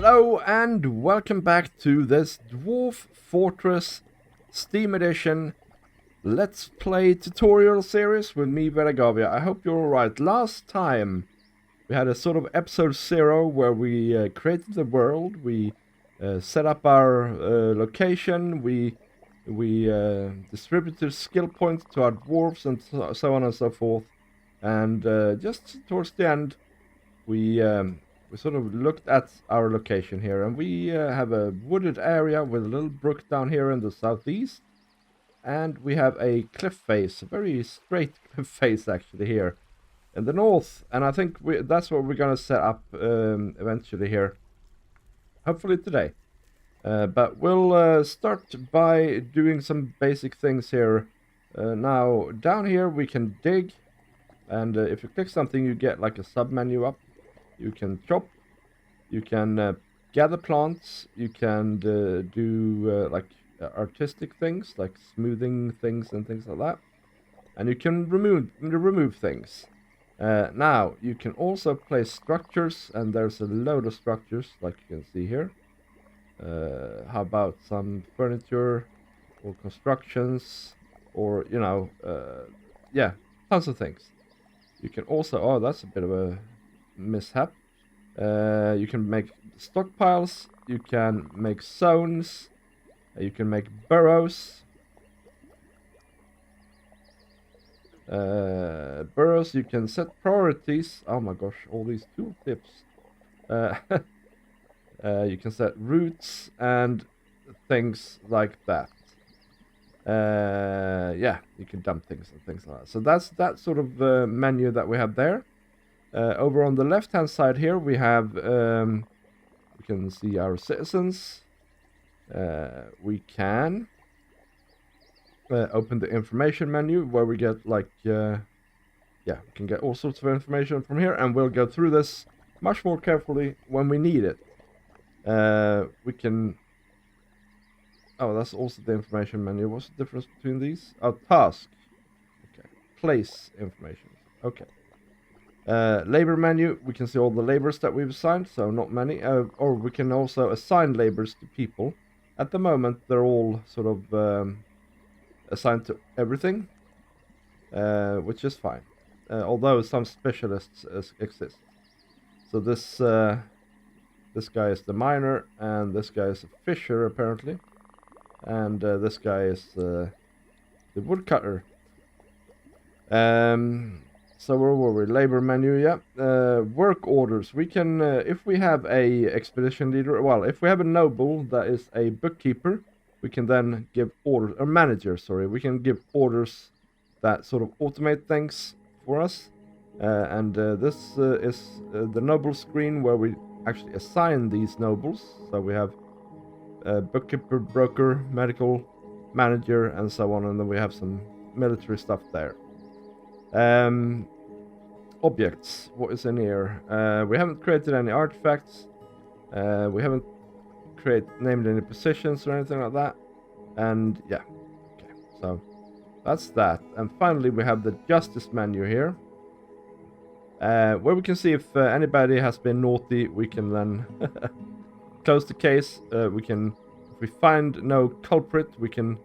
Hello and welcome back to this Dwarf Fortress Steam Edition Let's Play tutorial series with me, Vidargavia. I hope you're alright. Last time we had a sort of episode 0 where we created the world, we set up our location, we distributed skill points to our dwarves and so on and so forth. And just towards the end we sort of looked at our location here, and we have a wooded area with a little brook down here in the southeast, and we have a cliff face, a very straight cliff face actually here in the north, and I think that's what we're gonna set up eventually here, hopefully today. But we'll start by doing some basic things here. Now down here we can dig, and if you click something you get like a sub menu up. You can chop, you can gather plants, you can do like artistic things, like smoothing things and things like that. And you can remove things. Now, you can also place structures, and there's a load of structures, like you can see here. How about some furniture, or constructions, or, you know, yeah, tons of things. You can also, oh, that's a bit of a mishap. You can make stockpiles, you can make zones, you can make burrows. Burrows, you can set priorities. Oh my gosh, all these tool tips. You can set routes and things like that. Yeah, you can dump things and things like that. So that's that sort of menu that we have there. Over on the left-hand side here, we have, we can see our citizens. We can open the information menu where we get like, yeah, we can get all sorts of information from here, and we'll go through this much more carefully when we need it. We can, oh, that's also the information menu. What's the difference between these? Oh, task. Okay, place information. Okay. Labor menu, we can see all the labors that we've assigned, so not many. Or we can also assign labors to people. At the moment, they're all sort of assigned to everything, which is fine. Although some specialists exist. So this guy is the miner, and this guy is a fisher apparently, and this guy is the woodcutter. So where were we? Labor menu, yeah. Work orders. We can, if we have a expedition leader, well, if we have a noble that is a bookkeeper, we can then give orders, or manager, sorry. We can give orders that sort of automate things for us. And this is the noble screen where we actually assign these nobles. So we have bookkeeper, broker, medical, manager, and so on. And then we have some military stuff there. Objects, what is in here? We haven't created any artifacts. We haven't named any positions or anything like that. And yeah, okay, so that's that. And finally we have the justice menu here, where we can see if anybody has been naughty. We can then close the case. We can, if we find no culprit, we can,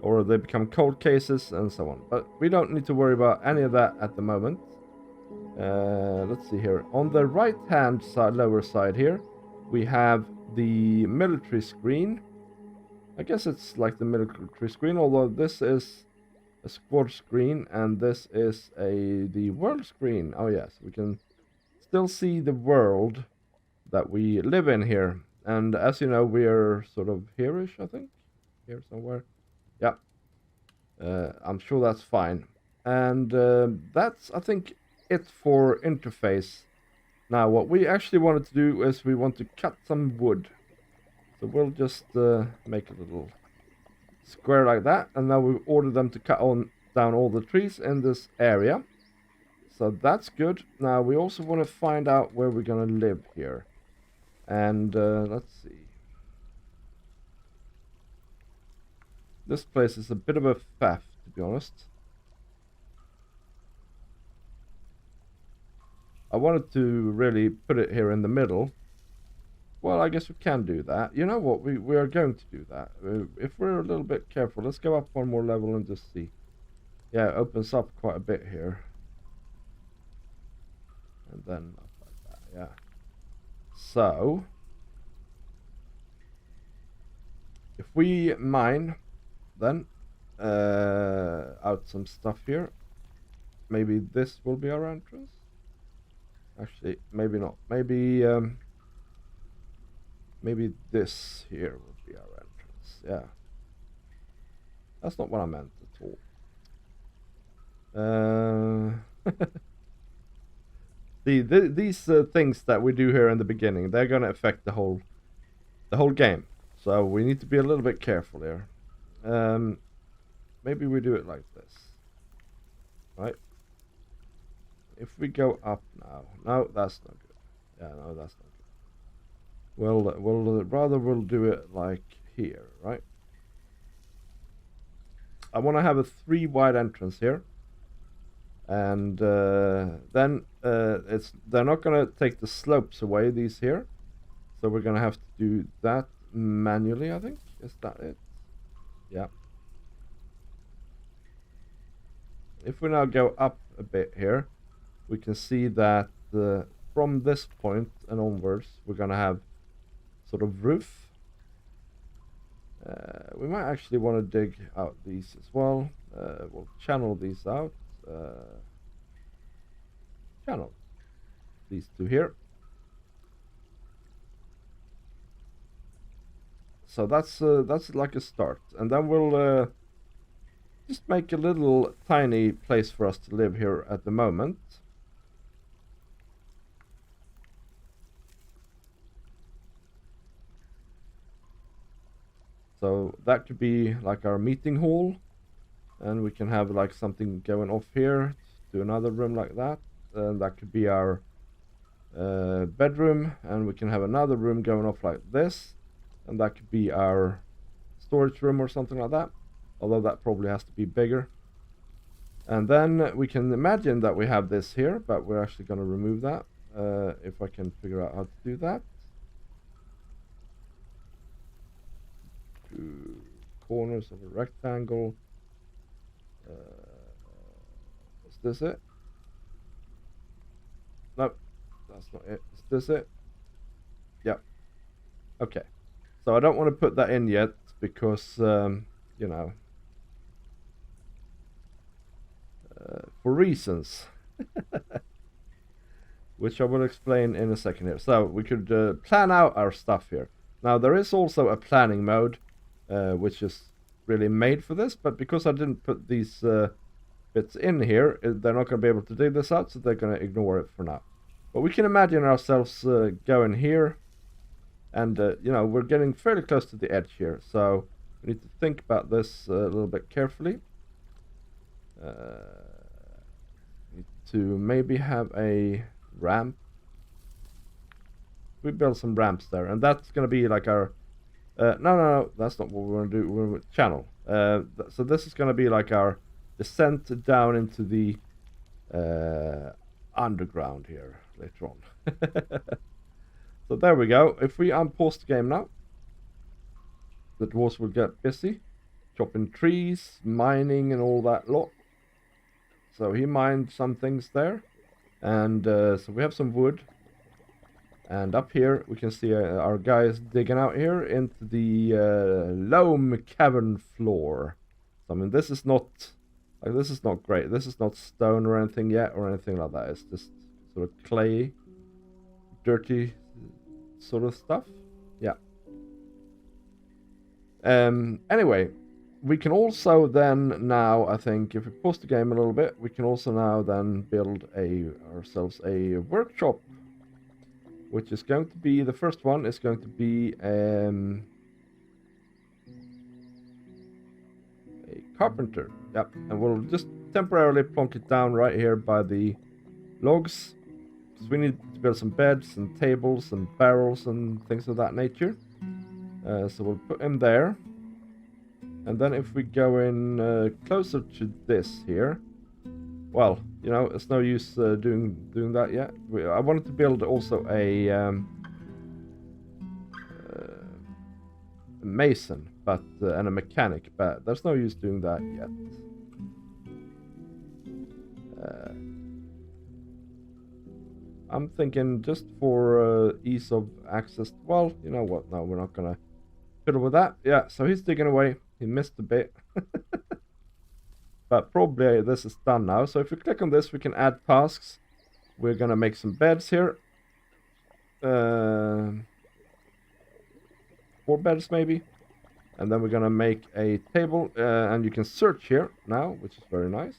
or they become cold cases and so on. But we don't need to worry about any of that at the moment. Let's see here. On the right-hand side, lower side here, we have the military screen. I guess it's like the military screen, although this is a squad screen and this is the world screen. Oh yes, we can still see the world that we live in here. And as you know, we are sort of here-ish, I think. Here somewhere. Yeah. I'm sure that's fine. And that's, I think, it for interface. Now what we actually wanted to do is we want to cut some wood. So we'll just make a little square like that, and now we've ordered them to cut down all the trees in this area. So that's good. Now we also want to find out where we're gonna live here. And let's see. This place is a bit of a faff, to be honest. I wanted to really put it here in the middle, Well, I guess we can do that. You know what? We are going to do that. If we're a little bit careful, let's go up one more level and just see. Yeah, it opens up quite a bit here. And then up like that, yeah. So, if we mine, then, out some stuff here, maybe this will be our entrance? Actually, maybe not. Maybe this here will be our entrance, yeah. That's not what I meant at all. These things that we do here in the beginning, they're gonna affect the whole game. So we need to be a little bit careful here. Maybe we do it like this, right? If we go up now, no, that's not good. Yeah, no, that's not good. We'll do it like here, right? I want to have a 3 wide entrance here. And then they're not gonna take the slopes away, these here, so we're gonna have to do that manually, I think. Is that it? Yeah. If we now go up a bit here, we can see that from this point and onwards we're gonna have sort of roof. We might actually want to dig out these as well. We'll channel these out. Channel these two here. So that's like a start, and then we'll just make a little tiny place for us to live here at the moment. So that could be like our meeting hall, and we can have like something going off here to another room like that, and that could be our bedroom, and we can have another room going off like this, and that could be our storage room or something like that, although that probably has to be bigger. And then we can imagine that we have this here, but we're actually going to remove that, if I can figure out how to do that. 2 corners of a rectangle. Is this it? No, that's not it. Is this it? Yeah. Okay. So I don't want to put that in yet because, you know, for reasons, which I will explain in a second here. So we could plan out our stuff here. Now there is also a planning mode, which is really made for this, but because I didn't put these bits in here, they're not going to be able to dig this out, so they're going to ignore it for now. But we can imagine ourselves going here, and you know, we're getting fairly close to the edge here, so we need to think about this a little bit carefully. Need to maybe have a ramp. We build some ramps there, and that's going to be like our no, that's not what we're going to do. We're going to channel. So this is going to be like our descent down into the underground here later on. So there we go. If we unpause the game now, the dwarves will get busy chopping trees, mining, and all that lot. So he mined some things there, and so we have some wood. And up here we can see our guys digging out here into the loam cavern floor. So, I mean, this is not great. This is not stone or anything yet or anything like that. It's just sort of clay, dirty sort of stuff. Yeah. Anyway, we can also then now, I think, if we pause the game a little bit, we can also now then build ourselves a workshop, which is going to be, the first one is going to be a carpenter. Yep, and we'll just temporarily plonk it down right here by the logs, because we need to build some beds and tables and barrels and things of that nature. So we'll put him there. And then if we go in closer to this here, well, you know, it's no use doing that yet. I wanted to build also a mason, but and a mechanic, but there's no use doing that yet. I'm thinking just for ease of access. Well, you know what? No, we're not gonna fiddle with that. Yeah, so he's digging away. He missed a bit. But probably this is done now. So if we click on this, we can add tasks. We're gonna make some beds here. 4 beds maybe. And then we're gonna make a table. And you can search here now, which is very nice.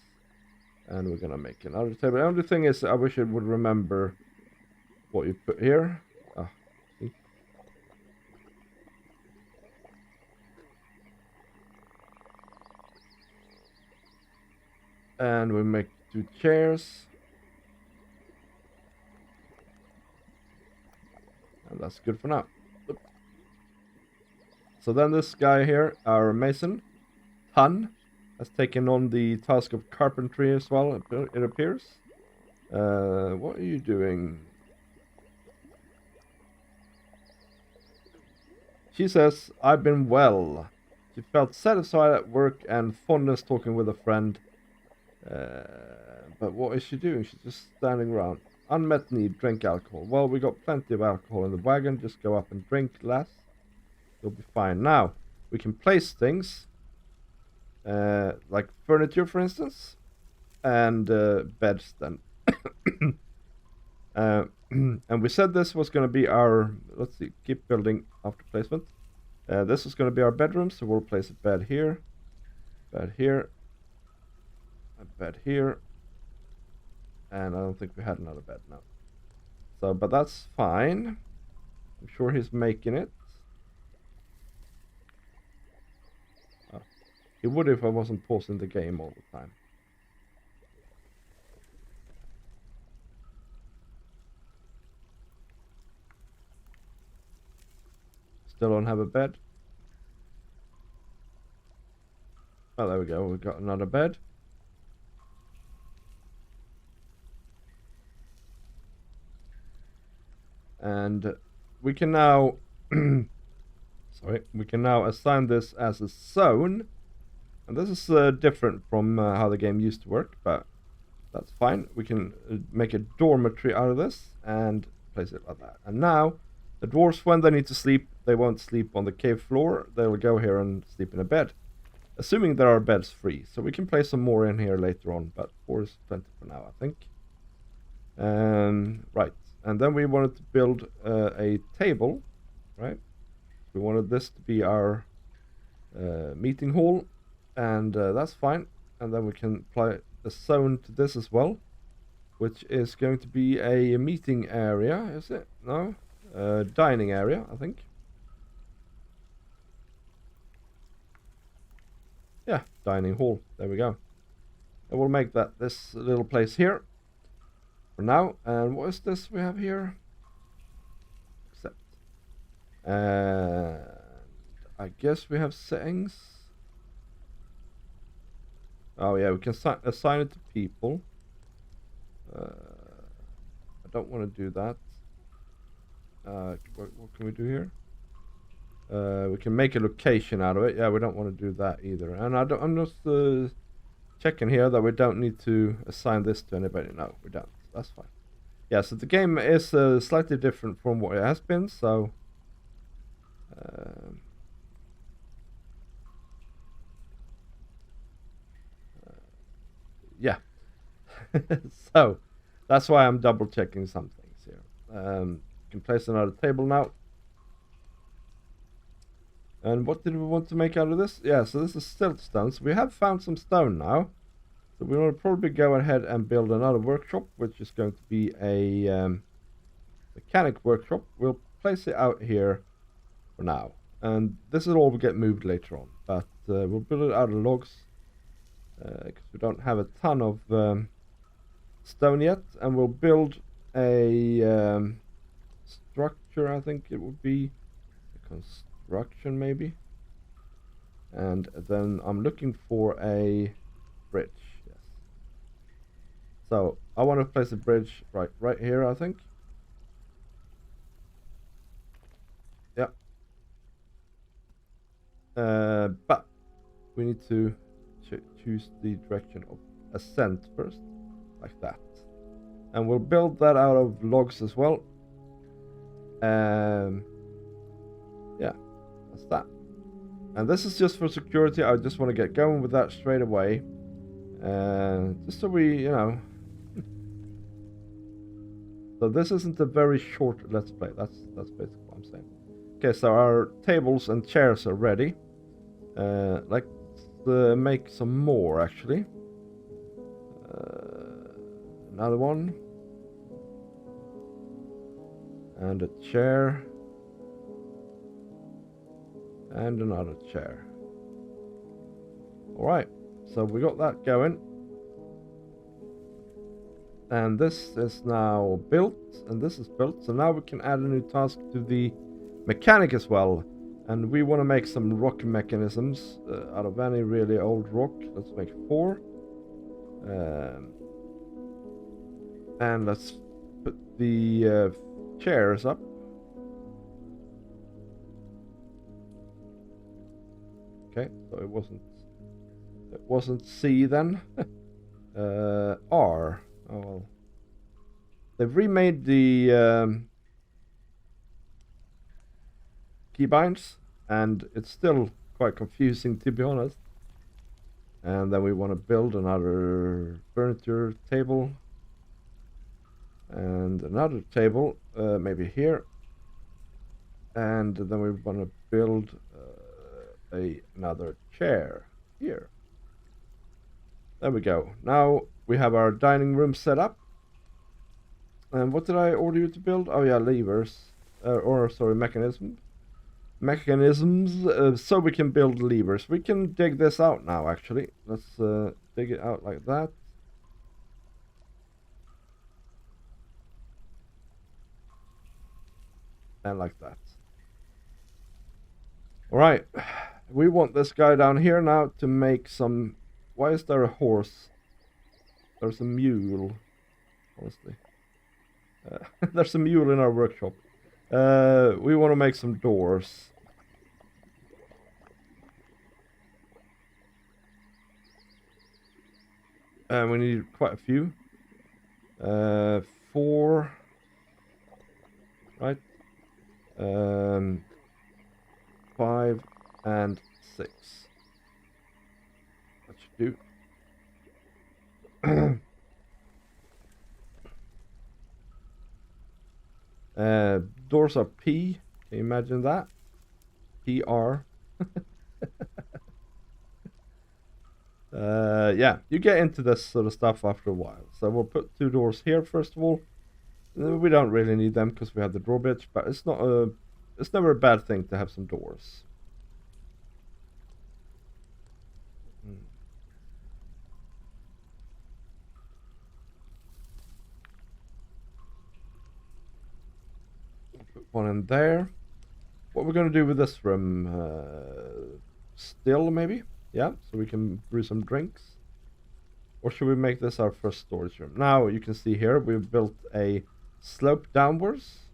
And we're gonna make another table. The only thing is, I wish I would remember what you put here. Ah, see? And we make 2 chairs. And that's good for now. Oops. So then this guy here, our mason, Han, has taken on the task of carpentry as well, it appears. What are you doing? She says, I've been well. She felt satisfied at work and fondness talking with a friend. But what is she doing? She's just standing around. Unmet need, drink alcohol. Well, we got plenty of alcohol in the wagon. Just go up and drink less. You'll be fine. Now, we can place things. Like furniture, for instance. And beds then. And we said this was going to be our... Let's see. Keep building after placement. This is going to be our bedroom. So we'll place a bed here. Bed here. A bed here. And I don't think we had another bed now. So, but that's fine. I'm sure he's making it. Oh, he would if I wasn't pausing the game all the time. Still don't have a bed. Oh, there we go. We've got another bed. And we can now we can now assign this as a zone, and this is different from how the game used to work, but that's fine. We can make a dormitory out of this and place it like that. And now the dwarves, when they need to sleep, they won't sleep on the cave floor. They'll go here and sleep in a bed, assuming there are beds free. So we can place some more in here later on, but 4 is plenty for now, I think. Right. And then we wanted to build a table, right? We wanted this to be our meeting hall, and that's fine. And then we can apply a zone to this as well, which is going to be a meeting area, is it? No? Dining area, I think. Yeah, dining hall. There we go. And we'll make that this little place here. For now. And what is this we have here? Accept. And I guess we have settings. Oh yeah, we can assign it to people. I don't want to do that. What can we do here? We can make a location out of it. Yeah, we don't want to do that either. And I'm just checking here that we don't need to assign this to anybody. No, we don't. That's fine. Yeah, so the game is slightly different from what it has been, so... yeah. So, that's why I'm double checking some things here. You can place another table now. And what did we want to make out of this? Yeah, so this is stilt stone. So we have found some stone now. So we will probably go ahead and build another workshop, which is going to be a mechanic workshop. We'll place it out here for now. And this will all get moved later on. But we'll build it out of logs. Because we don't have a ton of stone yet. And we'll build a structure, I think it would be. A construction, maybe. And then I'm looking for a bridge. So, I want to place a bridge right here, I think. Yeah. But we need to choose the direction of ascent first, like that. And we'll build that out of logs as well. Yeah, that's that. And this is just for security. I just want to get going with that straight away. Just so we, So this isn't a very short Let's Play. That's basically what I'm saying. Okay, so our tables and chairs are ready. Let's make some more, actually. Another one. And a chair. And another chair. Alright, so we got that going. And this is now built, and this is built. So now we can add a new task to the mechanic as well. And we want to make some rock mechanisms out of any really old rock. Let's make 4. And let's put the chairs up. Okay, so it wasn't C then. R. Oh well. They've remade the keybinds, and it's still quite confusing, to be honest. And then we want to build another furniture table. And another table, maybe here. And then we want to build another chair here. There we go. Now we have our dining room set up. And what did I order you to build? Oh yeah, levers. Sorry, mechanisms. So we can build levers. We can dig this out now, actually. Let's dig it out like that. And like that. Alright. We want this guy down here now to make some... Why is there a horse? There's a mule. Honestly. There's a mule in our workshop. We want to make some doors. And we need quite a few. 4. Right. 5 and 6. That should do. Doors are P. Can you imagine that? PR. Yeah, you get into this sort of stuff after a while. So we'll put 2 doors here first of all. We don't really need them because we have the drawbridge, but it's never a bad thing to have some doors. Put one in there. What we're going to do with this room? Still, maybe? Yeah, so we can brew some drinks. Or should we make this our first storage room? Now, you can see here, we've built a slope downwards.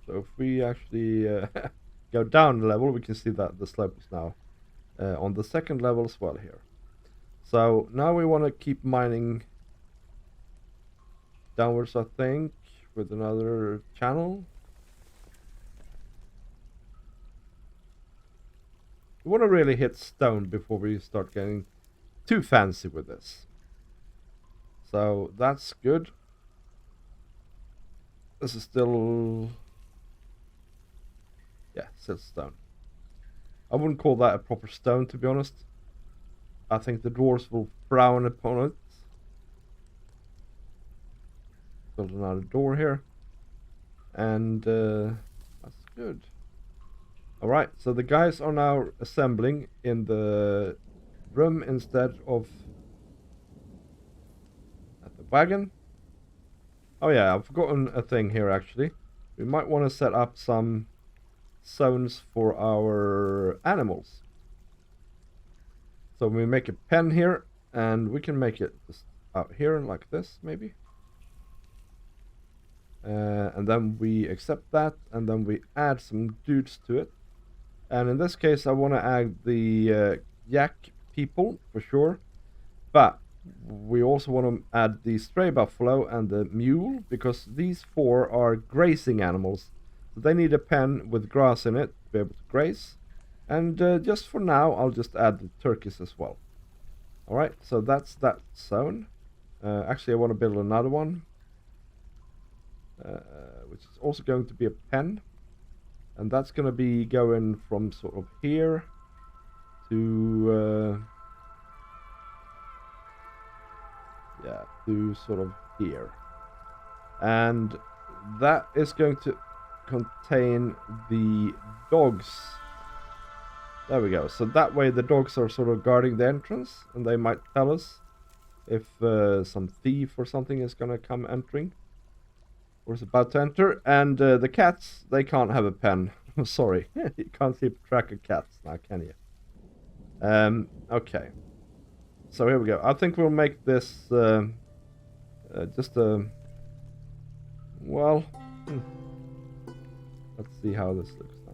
So if we actually go down a level, we can see that the slope is now on the second level as well here. So now we want to keep mining downwards, I think, with another channel. We want to really hit stone before we start getting too fancy with this. So that's good. This is still... Yeah, still stone. I wouldn't call that a proper stone, to be honest. I think the dwarves will frown upon it. Build another door here. And that's good. Alright, so the guys are now assembling in the room instead of at the wagon. Oh yeah, I've forgotten a thing here actually. We might want to set up some zones for our animals. So we make a pen here, and we can make it just out here like this maybe. And then we accept that, and then we add some dudes to it. And in this case, I want to add the yak people for sure. But we also want to add the stray buffalo and the mule, because these four are grazing animals. So they need a pen with grass in it to be able to graze. And just for now, I'll just add the turkeys as well. Alright, so that's that zone. Actually, I want to build another one, which is also going to be a pen. And that's going to be going from sort of here to... yeah, to sort of here. And that is going to contain the dogs. There we go. So that way the dogs are sort of guarding the entrance, and they might tell us if some thief or something is going to come entering, or is about to enter. And the cats, they can't have a pen. I'm sorry. You can't keep track of cats now, can you? Okay. So here we go. I think we'll make this just a... well, let's see how this looks now.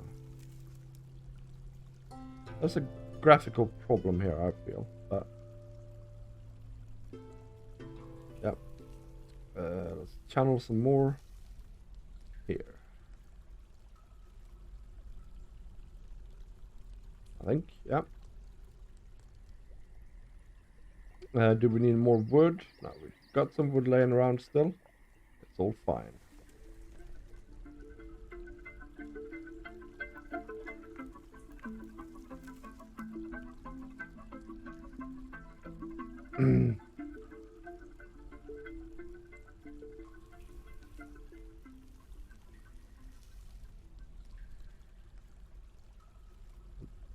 There's a graphical problem here, I feel, but... yep. Let's channel some more here. I think, yep. Do we need more wood? No, we've got some wood laying around still. It's all fine.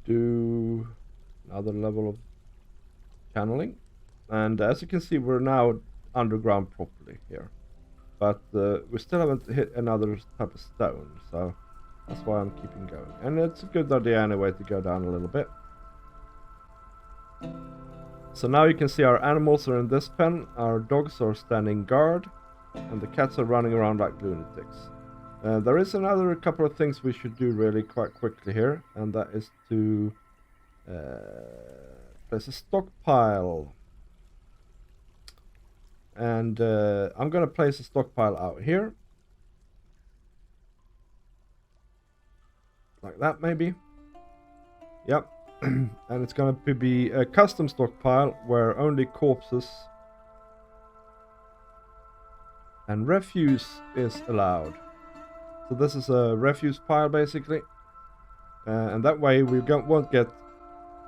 Do another level of channeling. And as you can see, we're now underground properly here. But we still haven't hit another type of stone, so that's why I'm keeping going. And it's a good idea anyway to go down a little bit. So now you can see our animals are in this pen, our dogs are standing guard, and the cats are running around like lunatics. There is another couple of things we should do really quite quickly here, and that is to place a stockpile. And I'm going to place a stockpile out here. Like that, maybe. Yep. And it's going to be a custom stockpile where only corpses and refuse is allowed. So this is a refuse pile, basically. And that way we won't get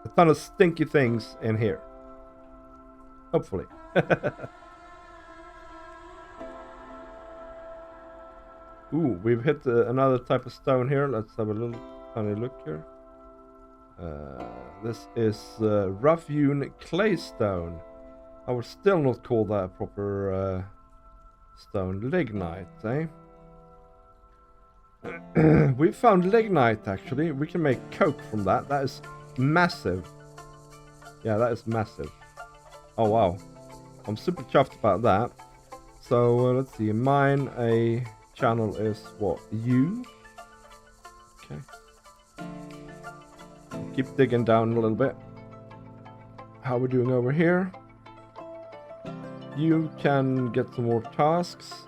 a ton of stinky things in here. Hopefully. Ooh, we've hit another type of stone here. Let's have a little funny look here. This is rough-hewn clay stone. I would still not call that a proper stone. Lignite, eh? We found lignite, actually. We can make coke from that. That is massive. Yeah, that is massive. Oh, wow. I'm super chuffed about that. So, let's see. Mine a channel is what? U? Okay. Keep digging down a little bit. How are we doing over here? You can get some more tasks.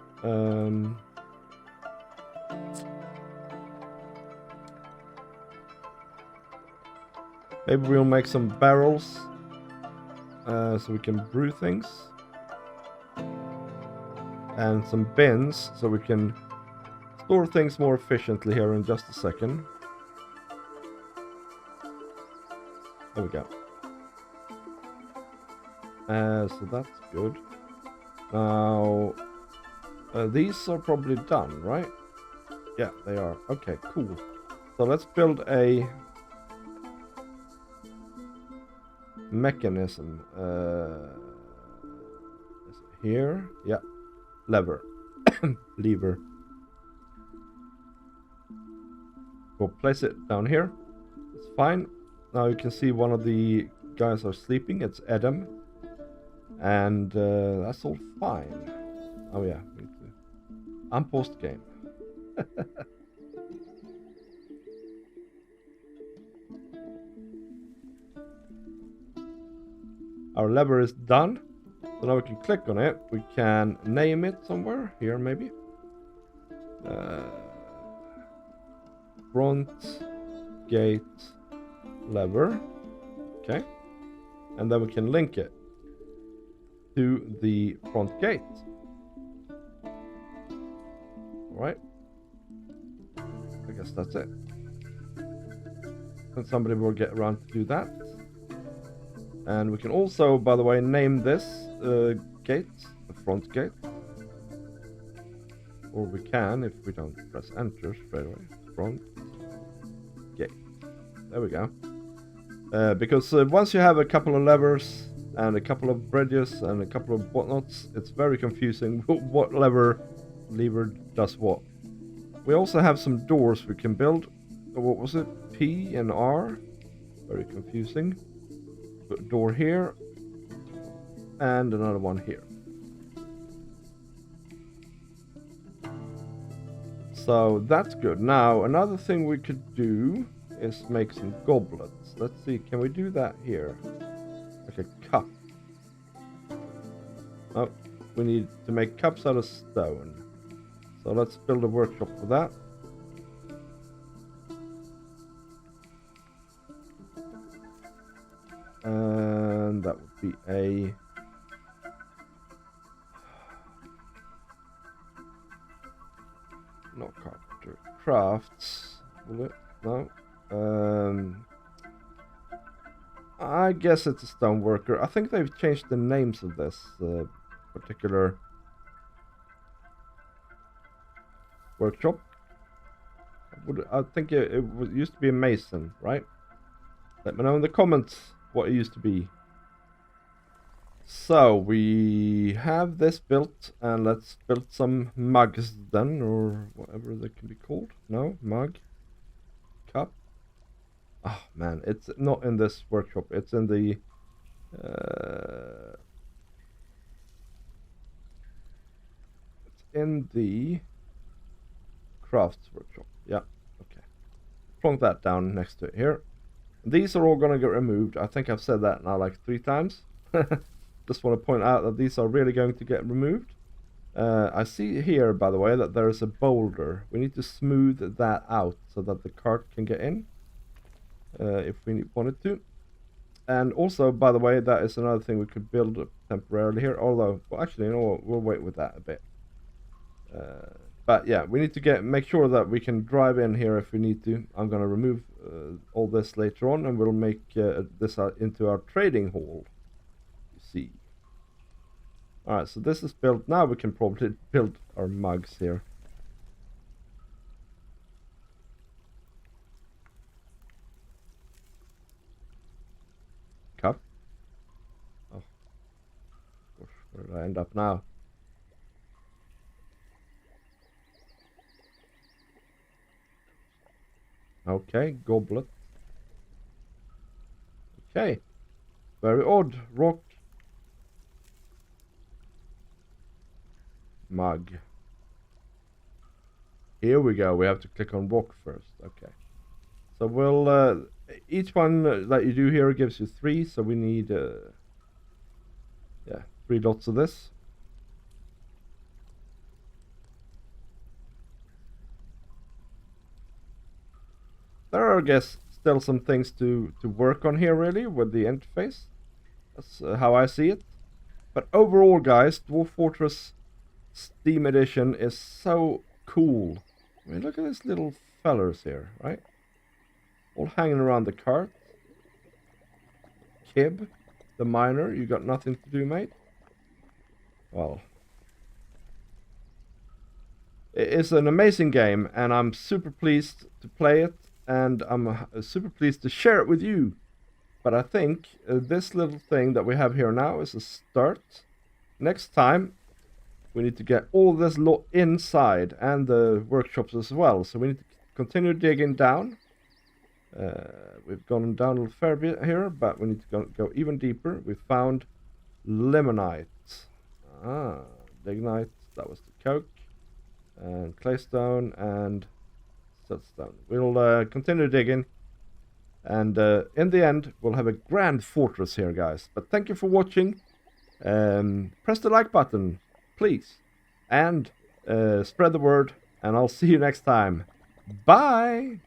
Maybe we'll make some barrels so we can brew things. And some bins so we can store things more efficiently here in just a second. There we go. So that's good. Now, these are probably done, right? Yeah, they are. Okay, cool. So let's build a mechanism. Is it here? Yeah. Lever. Lever. We'll place it down here. It's fine. Now you can see one of the guys are sleeping. It's Adam. And that's all fine. Oh yeah, me too. I'm post game. Our lever is done. So now we can click on it. We can name it somewhere. Here maybe. Front gate lever. Okay. And then we can link it to the front gate. Alright. I guess that's it. And somebody will get around to do that. And we can also, by the way, name this gate, the front gate. Or we can, if we don't press enter straight away, front gate. There we go. Because once you have a couple of levers and a couple of bridges and a couple of whatnots, it's very confusing what lever does what. We also have some doors we can build. What was it? P and R. Very confusing. Put a door here and another one here. So that's good. Now another thing we could do is make some goblets. Let's see, can we do that here? Like a cup. Oh, we need to make cups out of stone. So let's build a workshop for that. And that would be a... Not carpenter. Crafts. Will it? No. I guess it's a stone worker. I think they've changed the names of this particular workshop. I think it used to be a mason, right? Let me know in the comments what it used to be. So we have this built, and let's build some mugs then, or whatever they can be called. No, mug, cup. Oh man, it's not in this workshop. It's in the crafts workshop. Yeah, okay. Plonk that down next to it here. These are all gonna get removed. I think I've said that now like 3 times. Just want to point out that these are really going to get removed. I see here, by the way, that there is a boulder. We need to smooth that out so that the cart can get in. If we wanted to. And also, by the way, that is another thing we could build temporarily here. Although, well, actually, you know what? We'll wait with that a bit. But yeah, we need to make sure that we can drive in here if we need to. I'm going to remove all this later on, and we'll make this into our trading hall. You see. Alright, so this is built. Now we can probably build our mugs here. Cup. Oh. Gosh, where did I end up now? Okay, goblet. Okay. Very odd. Rock. Mug. Here we go. We have to click on rock first. Okay. So we'll... each one that you do here gives you 3. So we need... yeah, 3 dots of this. There are, I guess, still some things to work on here, really, with the interface. That's how I see it. But overall, guys, Dwarf Fortress Steam Edition is so cool. I mean, look at these little fellers here, right? All hanging around the cart. Kib, the miner, you got nothing to do, mate? Well... It is an amazing game, and I'm super pleased to play it. And I'm super pleased to share it with you. But I think this little thing that we have here now is a start. Next time, we need to get all this lot inside and the workshops as well. So we need to continue digging down. We've gone down a fair bit here, but we need to go even deeper. We found limonite. Lignite, that was the coke. And claystone and... Stone. We'll continue digging, And in the end, we'll have a grand fortress here, guys. But thank you for watching. Press the like button, please. And spread the word. And I'll see you next time. Bye!